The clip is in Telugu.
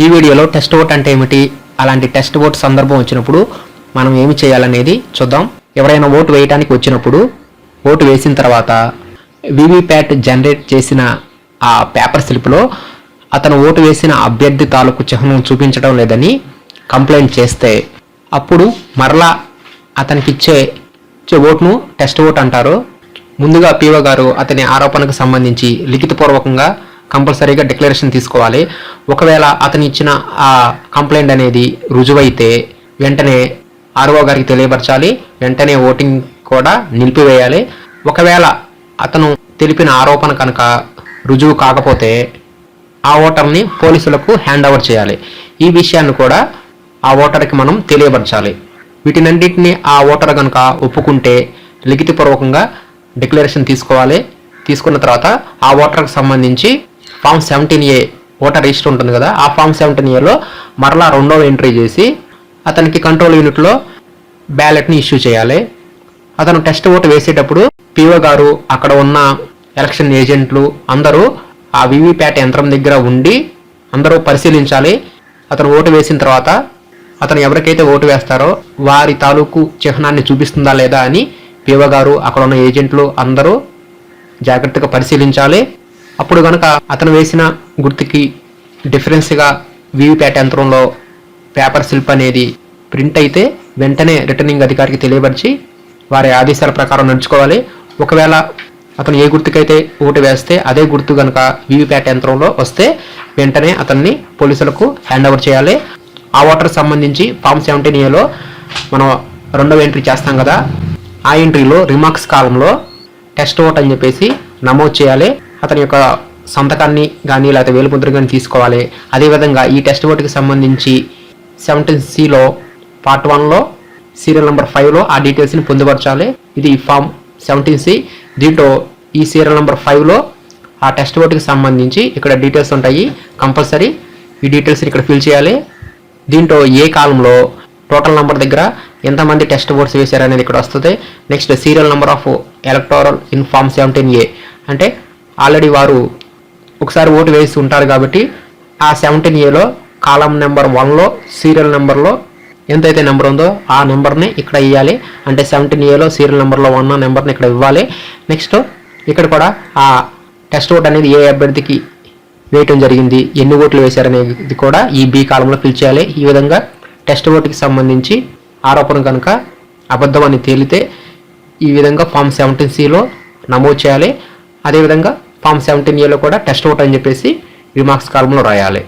ఈ వీడియోలో టెస్ట్ ఓట్ అంటే ఏమిటి, అలాంటి టెస్ట్ ఓట్ సందర్భం వచ్చినప్పుడు మనం ఏమి చేయాలనేది చూద్దాం. ఎవరైనా ఓటు వేయడానికి వచ్చినప్పుడు ఓటు వేసిన తర్వాత వీవీప్యాట్ జనరేట్ చేసిన ఆ పేపర్ స్లిప్లో అతను ఓటు వేసిన అభ్యర్థి తాలూకు చిహ్నం చూపించడం లేదని కంప్లైంట్ చేస్తే అప్పుడు మరలా అతనికి ఇచ్చే ఓటును టెస్ట్ ఓట్ అంటారు. ముందుగా పీఓ గారు అతని ఆరోపణకు సంబంధించి లిఖితపూర్వకంగా కంపల్సరీగా డిక్లరేషన్ తీసుకోవాలి. ఒకవేళ అతను ఇచ్చిన ఆ కంప్లైంట్ అనేది రుజువైతే వెంటనే ఆర్ఓ గారికి తెలియపరచాలి. వెంటనే ఓటింగ్ కూడా నిలిపివేయాలి. ఒకవేళ అతను తెలిపిన ఆరోపణ కనుక రుజువు కాకపోతే ఆ ఓటర్ని పోలీసులకు హ్యాండ్ ఓవర్ చేయాలి. ఈ విషయాన్ని కూడా ఆ ఓటర్కి మనం తెలియపరచాలి. వీటినన్నింటినీ ఆ ఓటర్ కనుక ఒప్పుకుంటే లిఖితపూర్వకంగా డిక్లరేషన్ తీసుకోవాలి. తీసుకున్న తర్వాత ఆ ఓటర్కి సంబంధించి ఫామ్ 17A ఓటర్ రిజిస్టర్ ఉంటుంది కదా, ఆ ఫామ్ 17Aలో మరలా రెండవ ఎంట్రీ చేసి అతనికి కంట్రోల్ యూనిట్లో బ్యాలెట్ని ఇష్యూ చేయాలి. అతను టెస్ట్ ఓటు వేసేటప్పుడు పీఓ గారు, అక్కడ ఉన్న ఎలక్షన్ ఏజెంట్లు అందరూ ఆ వీవీప్యాట్ యంత్రం దగ్గర ఉండి అందరూ పరిశీలించాలి. అతను ఓటు వేసిన తర్వాత అతను ఎవరికైతే ఓటు వేస్తారో వారి తాలూకు చిహ్నాన్ని చూపిస్తుందా లేదా అని పీఓ గారు, అక్కడ ఉన్న ఏజెంట్లు అందరూ జాగ్రత్తగా పరిశీలించాలి. అప్పుడు కనుక అతను వేసిన గుర్తుకి డిఫరెన్స్గా వీవీప్యాట్ యంత్రంలో పేపర్ స్లిప్ అనేది ప్రింట్ అయితే వెంటనే రిటర్నింగ్ అధికారికి తెలియపరిచి వారి ఆదేశాల ప్రకారం నడుచుకోవాలి. ఒకవేళ అతను ఏ గుర్తుకైతే ఓటు వేస్తే అదే గుర్తు కనుక వీవీప్యాట్ యంత్రంలో వస్తే వెంటనే అతన్ని పోలీసులకు హ్యాండ్ ఓవర్ చేయాలి. ఆ ఓటర్ సంబంధించి ఫామ్ 17Aలో మనం రెండవ ఎంట్రీ చేస్తాం కదా, ఆ ఎంట్రీలో రిమార్క్స్ కాలంలో టెస్ట్ ఓట్ అని చెప్పేసి నమోదు చేయాలి. అతని యొక్క సంతకాన్ని కానీ లేకపోతే వేలుముద్ర కానీ తీసుకోవాలి. అదేవిధంగా ఈ టెస్ట్ ఓటుకి సంబంధించి 17Cలో పార్ట్ 1లో సీరియల్ నెంబర్ 5లో ఆ డీటెయిల్స్ని పొందుపరచాలి. ఇది ఫామ్ 17C. దీంట్లో ఈ సీరియల్ నెంబర్ 5లో ఆ టెస్ట్ ఓటుకి సంబంధించి ఇక్కడ డీటెయిల్స్ ఉంటాయి. కంపల్సరీ ఈ డీటెయిల్స్ని ఇక్కడ ఫిల్ చేయాలి. దీంట్లో ఏ కాలంలో టోటల్ నెంబర్ దగ్గర ఎంతమంది టెస్ట్ ఓట్స్ వేశారు అనేది ఇక్కడ వస్తుంది. Next serial number of electoral in form 17A అంటే ఆల్రెడీ వారు ఒకసారి ఓటు వేసి ఉంటారు కాబట్టి ఆ 17Aలో కాలం నెంబర్ 1లో సీరియల్ నెంబర్లో ఎంతైతే నెంబర్ ఉందో ఆ నెంబర్ని ఇక్కడ ఇవ్వాలి. అంటే 17Aలో సీరియల్ నెంబర్లో ఉన్న నెంబర్ని ఇక్కడ ఇవ్వాలి. నెక్స్ట్ ఇక్కడ కూడా ఆ టెస్ట్ ఓట్ అనేది ఏ అభ్యర్థికి వేయటం జరిగింది, ఎన్ని ఓట్లు వేశారనేది కూడా ఈ బి కాలంలో ఫిల్ చేయాలి. ఈ విధంగా టెస్ట్ ఓటుకి సంబంధించి ఆరోపణ కనుక అబద్ధం అని తేలితే ఈ విధంగా ఫామ్ 17Cలో నమోదు చేయాలి. అదేవిధంగా ఫామ్ 17Aలో కూడా టెస్ట్ ఓట్ అని చెప్పేసి రిమార్క్స్ కాలంలో రాయాలి.